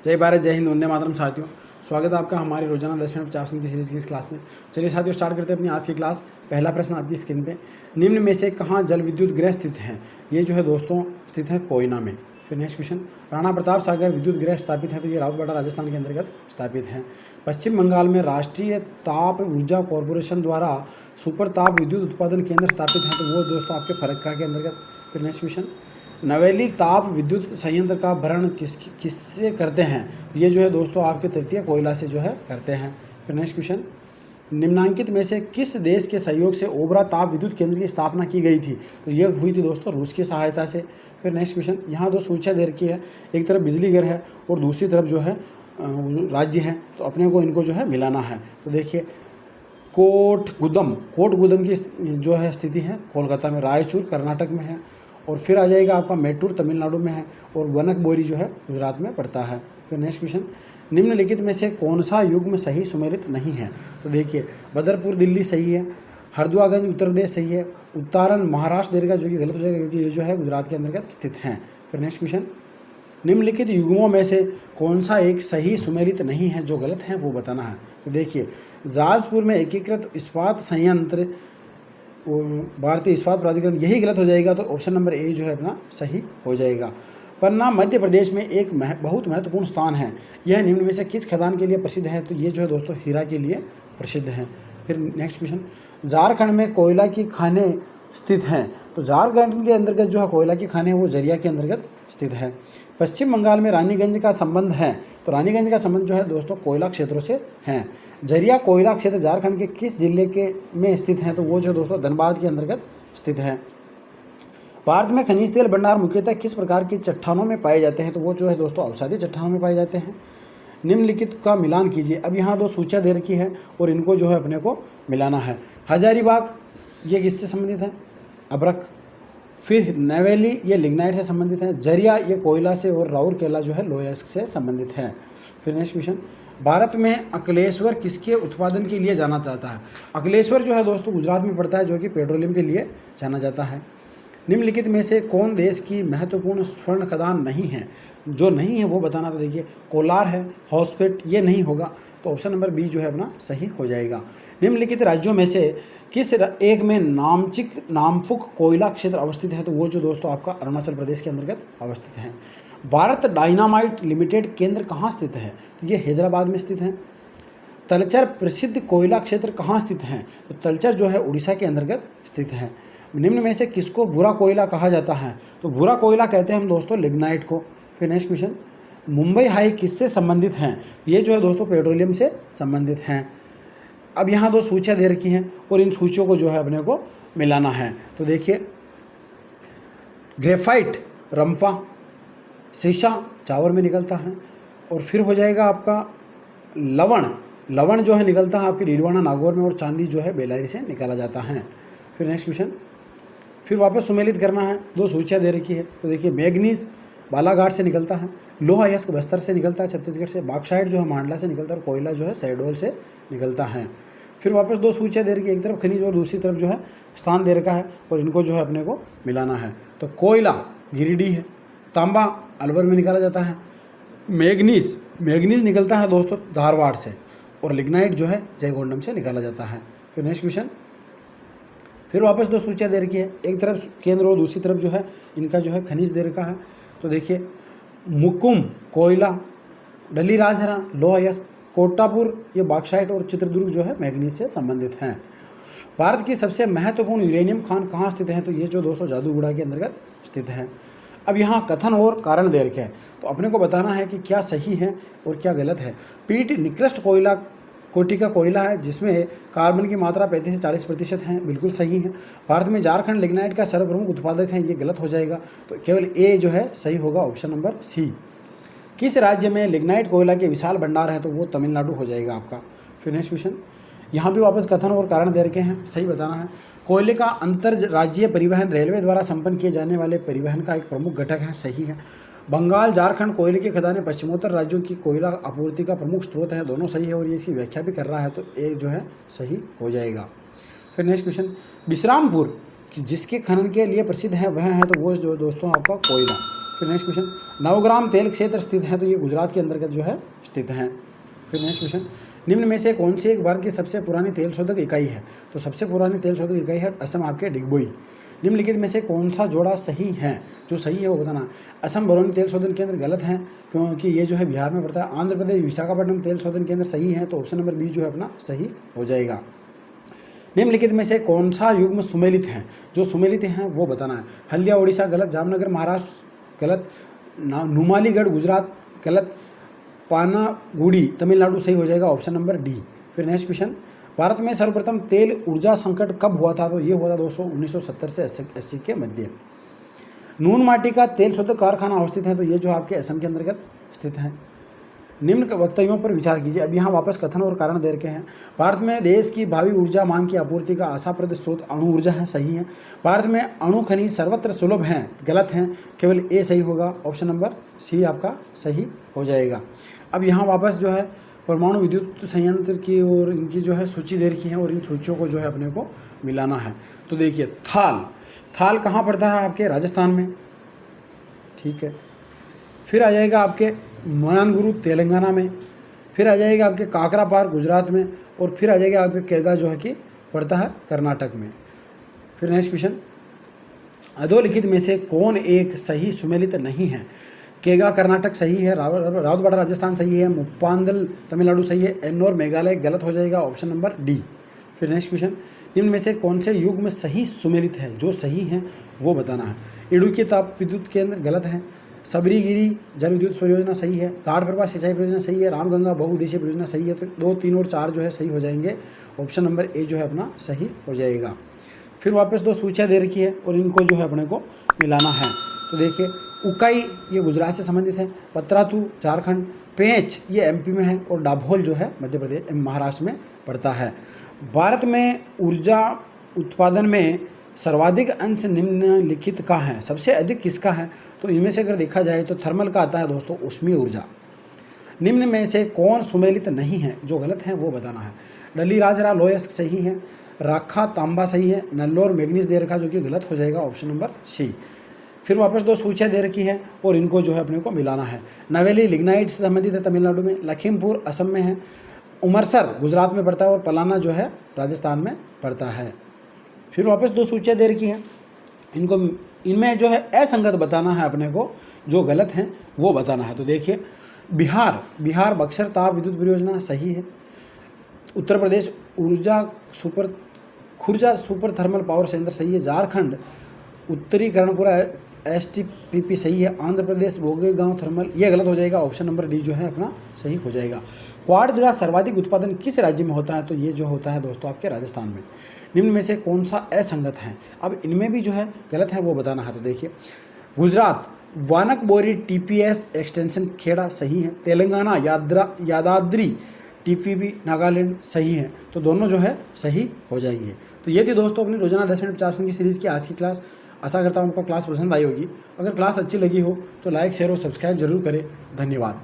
जय भारत, जय हिंद, वंदे मातरम। साथियों, स्वागत है आपका हमारी रोजाना 10 मिनट 50 सेकंड की सीरीज की इस क्लास में। चलिए साथियों, स्टार्ट करते हैं अपनी आज की क्लास। पहला प्रश्न आपकी स्क्रीन पे, निम्न में से कहाँ जल विद्युत गृह स्थित है? ये जो है दोस्तों स्थित है कोयना में। फिर नेक्स्ट क्वेश्चन, राणा प्रताप सागर विद्युत गृह स्थापित है, तो ये राउतबाड़ा राजस्थान के अंतर्गत स्थापित है। पश्चिम बंगाल में राष्ट्रीय ताप ऊर्जा कॉरपोरेशन द्वारा सुपर ताप विद्युत उत्पादन केंद्र स्थापित है, तो वो दोस्तों आपके फरक्का के अंतर्गत। फिर नेक्स्ट क्वेश्चन, नवेली ताप विद्युत संयंत्र का भरण किससे करते हैं? ये जो है दोस्तों आपके तृतीय कोयला से जो है करते हैं। फिर नेक्स्ट क्वेश्चन, निम्नांकित में से किस देश के सहयोग से ओबरा ताप विद्युत केंद्र की स्थापना की गई थी? तो ये हुई थी दोस्तों रूस की सहायता से। फिर नेक्स्ट क्वेश्चन, यहाँ दो सूचियाँ दे रखी है, एक तरफ बिजली घर है और दूसरी तरफ जो है राज्य है, तो अपने को इनको जो है मिलाना है। तो देखिए, कोटगुदम की जो है स्थिति है कोलकाता में, रायचूर कर्नाटक में है, और फिर आ जाएगा आपका मेट्टूर तमिलनाडु में है, और वनकबोरी जो है गुजरात में पड़ता है। फिर नेक्स्ट क्वेश्चन, निम्नलिखित में से कौन सा युग्म सही सुमेलित नहीं है? तो देखिए, बदरपुर दिल्ली सही है, हरदुआगंज उत्तर प्रदेश सही है, उत्तारण महाराष्ट्र देगा जो कि गलत हो जाएगा क्योंकि ये जो है गुजरात के अंतर्गत स्थित हैं। फिर नेक्स्ट क्वेश्चन, निम्नलिखित युग्मों में से कौन सा एक सही सुमेलित नहीं है, जो गलत है वो बताना है। तो देखिए, जाजपुर में एकीकृत इस्पात संयंत्र भारतीय इस्पात प्राधिकरण, यही गलत हो जाएगा, तो ऑप्शन नंबर ए जो है अपना सही हो जाएगा। पन्ना मध्य प्रदेश में एक बहुत महत्वपूर्ण स्थान है, यह निम्न में से किस खदान के लिए प्रसिद्ध है? तो ये जो है दोस्तों हीरा के लिए प्रसिद्ध है। फिर नेक्स्ट क्वेश्चन, झारखंड में कोयला की खानें स्थित हैं, तो झारखंड के अंतर्गत जो है कोयला की खानें वो जरिया के अंतर्गत स्थित है। पश्चिम बंगाल में रानीगंज का संबंध है, तो रानीगंज का संबंध जो है दोस्तों कोयला क्षेत्रों से है। जरिया कोयला क्षेत्र झारखंड के किस जिले के में स्थित है? तो वो जो दोस्तों धनबाद के अंतर्गत स्थित है। भारत में खनिज तेल भंडार मुख्यतः किस प्रकार की चट्टानों में पाए जाते हैं? तो वो जो है दोस्तों अवसादी चट्टानों में पाए जाते हैं। निम्नलिखित का मिलान कीजिए। अब यहाँ दो सूचियाँ दे रखी है और इनको जो है अपने को मिलाना है। हजारीबाग ये किससे संबंधित है? अब्रक। फिर नवेली ये लिग्नाइट से संबंधित है। जरिया ये कोयला से, और राउरकेला जो है लोहा से संबंधित है। फिर नेक्स्ट क्वेश्चन, भारत में अकलेश्वर किसके उत्पादन के लिए जाना जाता है? अकलेश्वर जो है दोस्तों गुजरात में पड़ता है, जो कि पेट्रोलियम के लिए जाना जाता है। निम्नलिखित में से कौन देश की महत्वपूर्ण स्वर्ण खदान नहीं है? जो नहीं है वो बताना। तो देखिए, कोलार है, हॉस्पेट ये नहीं होगा, तो ऑप्शन नंबर बी जो है अपना सही हो जाएगा। निम्नलिखित राज्यों में से किस एक में नामफुक कोयला क्षेत्र अवस्थित है? तो वो जो दोस्तों आपका अरुणाचल प्रदेश के अंतर्गत अवस्थित है। भारत डायनामाइट लिमिटेड केंद्र कहाँ स्थित है? तो ये हैदराबाद में स्थित है। तलचर प्रसिद्ध कोयला क्षेत्र कहाँ स्थित है? तो तलचर जो है उड़ीसा के अंतर्गत स्थित है। निम्न में से किसको बुरा कोयला कहा जाता है? तो बुरा कोयला कहते हैं हम दोस्तों लिग्नाइट को। फिर नेक्स्ट क्वेश्चन, मुंबई हाई किससे संबंधित हैं? ये जो है दोस्तों पेट्रोलियम से संबंधित हैं। अब यहाँ दो सूचियाँ दे रखी हैं और इन सूचियों को जो है अपने को मिलाना है। तो देखिए, ग्रेफाइट रंफा, शीशा चावर में निकलता है, और फिर हो जाएगा आपका लवण जो है निकलता है आपके डीडवाना नागौर में, और चांदी जो है बेलारी से निकाला जाता है। फिर नेक्स्ट क्वेश्चन, फिर वापस सुमेलित करना है। दो सूचियाँ दे रखी है, तो देखिए, मैग्नीज बालाघाट से निकलता है, लोहा यस्क बस्तर से निकलता है छत्तीसगढ़ से, बॉक्साइट जो है मांडला से निकलता है, और कोयला जो है शहडोल से निकलता है। फिर वापस दो सूचियाँ दे रखी है, एक तरफ खनिज और दूसरी तरफ जो है स्थान दे रखा है, और इनको जो है अपने को मिलाना है। तो कोयला गिरिडीह है, तांबा अलवर में निकाला जाता है, मैग्नीज निकलता है दोस्तों धारवाड़ से, और लिग्नाइट जो है जयगोंडम से निकाला जाता है। फिर नेक्स्ट क्वेश्चन, फिर वापस दो सूचियाँ दे रखी है, एक तरफ केंद्र और दूसरी तरफ जो है इनका जो है खनिज दे रखा है। तो देखिए, मुकुम कोयला, डली राजहरा लोहा यस्क, कोटापुर ये बॉक्साइट, और चित्रदुर्ग जो है मैग्नीज से संबंधित हैं। भारत की सबसे महत्वपूर्ण यूरेनियम खान कहाँ स्थित है? तो ये जो दोस्तों जादूगुड़ा के अंतर्गत स्थित है। अब यहाँ कथन और कारण दे रखे हैं, तो अपने को बताना है कि क्या सही है और क्या गलत है। पीट निकृष्ट कोटि का कोयला है, जिसमें कार्बन की मात्रा 35 से 40% है, बिल्कुल सही है। भारत में झारखंड लिग्नाइट का सर्वप्रमुख उत्पादक है, ये गलत हो जाएगा, तो केवल ए जो है सही होगा, ऑप्शन नंबर सी। किस राज्य में लिग्नाइट कोयला के विशाल भंडार है? तो वो तमिलनाडु हो जाएगा आपका। फिर नेक्स्ट क्वेश्चन, यहाँ भी वापस कथन और कारण दे रखे हैं, सही बताना है। कोयले का अंतर राज्यीय परिवहन रेलवे द्वारा संपन्न किए जाने वाले परिवहन का एक प्रमुख घटक है, सही है। बंगाल झारखंड कोयले की खदानें पश्चिमोत्तर राज्यों की कोयला आपूर्ति का प्रमुख स्रोत है, दोनों सही है, और ये इसकी व्याख्या भी कर रहा है, तो एक जो है सही हो जाएगा। फिर नेक्स्ट क्वेश्चन, विश्रामपुर जिसके खनन के लिए प्रसिद्ध है वह है, तो वो जो दोस्तों आपका कोयला। फिर नेक्स्ट क्वेश्चन, नवग्राम तेल क्षेत्र स्थित है, तो ये गुजरात के अंतर्गत जो है स्थित है। फिर नेक्स्ट क्वेश्चन, निम्न में से कौन सी एक भारत की सबसे पुरानी तेल शोधक इकाई है, तो सबसे पुरानी तेल शोधक इकाई है असम आपके डिगबोई। निम्नलिखित में से कौन सा जोड़ा सही है, जो सही है वो बताना। असम बरौनी तेल शोधन केंद्र गलत है, क्योंकि ये जो है बिहार में पड़ता है। आंध्र प्रदेश विशाखापट्टनम तेल शोधन केंद्र सही है, तो ऑप्शन नंबर बी जो है अपना सही हो जाएगा। निम्नलिखित में से कौन सा युग्म सुमेलित है, जो सुमेलित हैं वो बताना है। हल्दिया उड़ीसा गलत, जामनगर महाराष्ट्र गलत, नुमालीगढ़ गुजरात गलत, पानागुड़ी तमिलनाडु सही हो जाएगा, ऑप्शन नंबर डी। फिर नेक्स्ट क्वेश्चन, भारत में सर्वप्रथम तेल ऊर्जा संकट कब हुआ था, तो ये हुआ था दोस्तों 1970 से 80 के मध्य। नून माटी का तेल शोधक कारखाना अवस्थित है, तो ये जो आपके असम के अंतर्गत स्थित है। निम्न वक्तव्यों पर विचार कीजिए। अब यहाँ वापस कथन और कारण दे रखे हैं। भारत में देश की भावी ऊर्जा मांग की आपूर्ति का आशाप्रद स्रोत अणु ऊर्जा है, सही है। भारत में अणु खनिज सर्वत्र सुलभ हैं, गलत हैं, केवल ए सही होगा, ऑप्शन नंबर सी आपका सही हो जाएगा। अब यहाँ वापस जो है परमाणु विद्युत संयंत्र की और इनकी जो है सूची दे रखी है, और इन सूचियों को जो है अपने को मिलाना है। तो देखिए थाल कहाँ पड़ता है, आपके राजस्थान में, ठीक है। फिर आ जाएगा आपके मनानगुरु तेलंगाना में, फिर आ जाएगा आपके काकरापार गुजरात में, और फिर आ जाएगा आपके केगा जो है कि पड़ता है कर्नाटक में। फिर नेक्स्ट क्वेश्चन, अधोलिखित में से कौन एक सही सुमेलित नहीं है। केगा कर्नाटक सही है, रावतबाड़ा राजस्थान सही है, मुप्पांदल तमिलनाडु सही है, एन्नौर मेघालय गलत हो जाएगा, ऑप्शन नंबर डी। फिर नेक्स्ट क्वेश्चन, निम्न में से कौन से युग में सही सुमेलित है, जो सही है वो बताना है। इडुक्की ताप विद्युत केंद्र गलत है, सबरीगिरी जल विद्युत परियोजना सही है, ताड़प्रभा सिंचाई परियोजना सही है, रामगंगा बहुउद्देशीय परियोजना सही है। तो 2, 3 और 4 जो है सही हो जाएंगे, ऑप्शन नंबर ए जो है अपना सही हो जाएगा। फिर वापस 2 सूचियाँ दे रखी है, और इनको जो है अपने को मिलाना है। तो देखिए, उकाई ये गुजरात से संबंधित है, पत्रातू झारखंड, पेंच ये एमपी में है, और डाभोल जो है मध्य प्रदेश महाराष्ट्र में पड़ता है। भारत में ऊर्जा उत्पादन में सर्वाधिक अंश निम्नलिखित का है, सबसे अधिक किसका है, तो इनमें से अगर देखा जाए तो थर्मल का आता है दोस्तों, ऊष्मीय ऊर्जा। निम्न में से कौन सुमेलित नहीं है, जो गलत है वो बताना है। डली राजरा लोयस्क सही है, राखा तांबा सही है, नल्लोर मैग्नीज दे रखा जो कि गलत हो जाएगा, ऑप्शन नंबर सी। फिर वापस 2 सूचियाँ दे रखी है, और इनको जो है अपने को मिलाना है। नवेली लिग्नाइट से संबंधित है तमिलनाडु में, लखीमपुर असम में है, उमरसर गुजरात में पड़ता है, और पलाना जो है राजस्थान में पड़ता है। फिर वापस 2 सूचियाँ दे रखी हैं, इनमें जो है असंगत बताना है अपने को, जो गलत हैं वो बताना है। तो देखिए, बिहार बक्सर ताप विद्युत परियोजना सही है। Uttar Pradesh Khurja super thermal power संयंत्र सही है। झारखंड उत्तरी कर्णपुरा STPP सही है। आंध्र प्रदेश बोगेगांव थर्मल ये गलत हो जाएगा, ऑप्शन नंबर डी जो है अपना सही हो जाएगा। क्वार्ट्ज का सर्वाधिक उत्पादन किस राज्य में होता है, तो ये जो होता है दोस्तों आपके राजस्थान में। निम्न में से कौन सा असंगत है, अब इनमें भी जो है गलत है वो बताना है। तो देखिए, गुजरात वानकबोरी TPS एक्सटेंशन खेड़ा सही है। तेलंगाना यादाद्री TPP नागालैंड सही है। तो दोनों जो है सही हो जाएंगे। तो ये थी दोस्तों अपनी रोजाना 10 मिनट 50 की सीरीज़ की आज की क्लास। आशा करता हूँ आपको क्लास पसंद आई होगी। अगर क्लास अच्छी लगी हो तो लाइक शेयर और सब्सक्राइब जरूर करें। धन्यवाद।